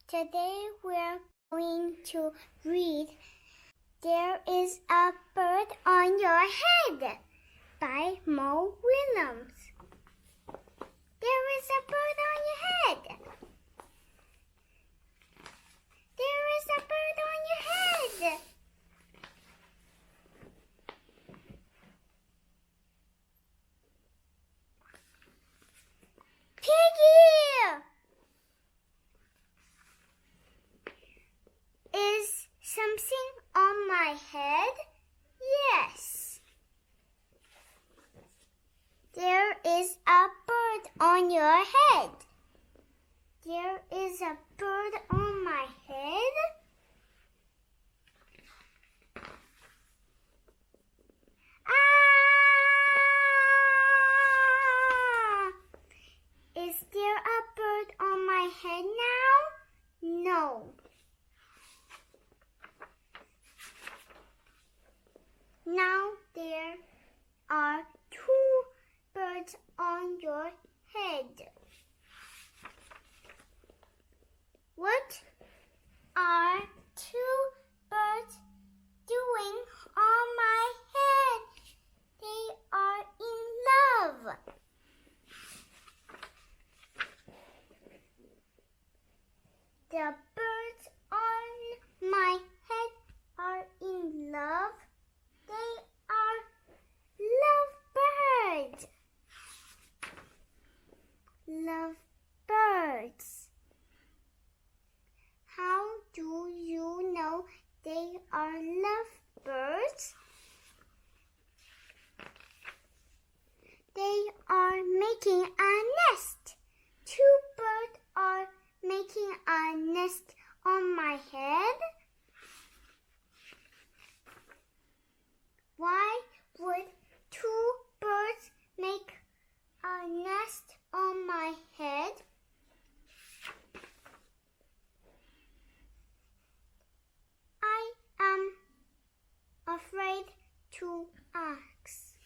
Today we're going to read There is a Bird on Your Head by Mo Willems. There is a bird on your head. There is a bird on your head. Piggie! Is something on my head? Yes. There is a bird on your head. There is a bird on my head. Ah! Is there a bird on my head now? No. Now there are two birds on your head. What are two birds doing on my head? They are in love. The birds on my head are in love. They are lovebirds. Lovebirds. How do you know they are lovebirds? They are making a nest. Two birds are making a nest on my head. Why would two birds make a nest on my head? I am afraid to ask.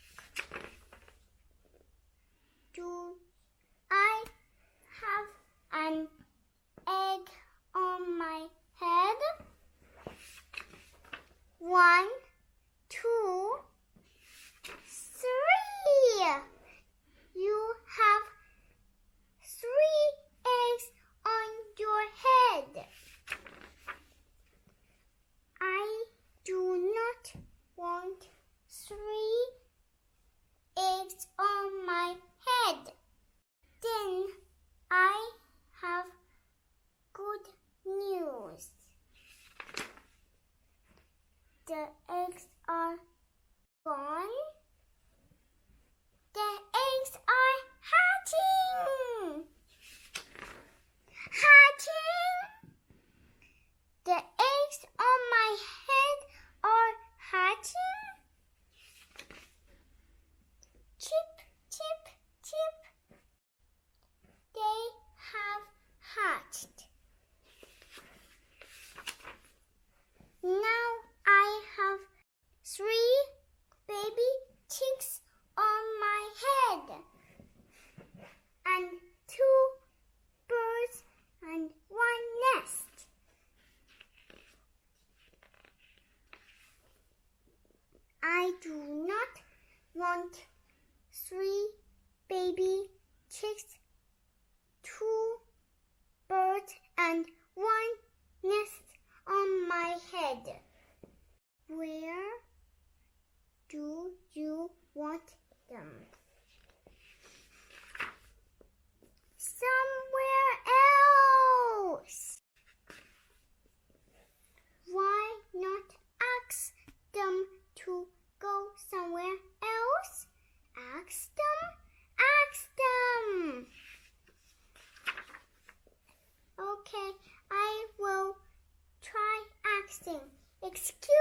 Do I have an egg on my head? 1, 2, 3. You have 3 eggs on your head. I do not want 3 eggs on my head. Then I have good news. The eggs are gone. The eggs are hatching. Hatching. The eggs on my head are hatching. Chip, chip, chip. They have hatched. Now I have 3 baby chicks on my head, and 2 birds and 1 nest. I do not want 3 baby chicks, 2 birds and 1 nest on my head. Where do you want them? Somewhere else. Why not ask them to go somewhere else? Ask them. Ask them. Okay, I will try asking. Excuse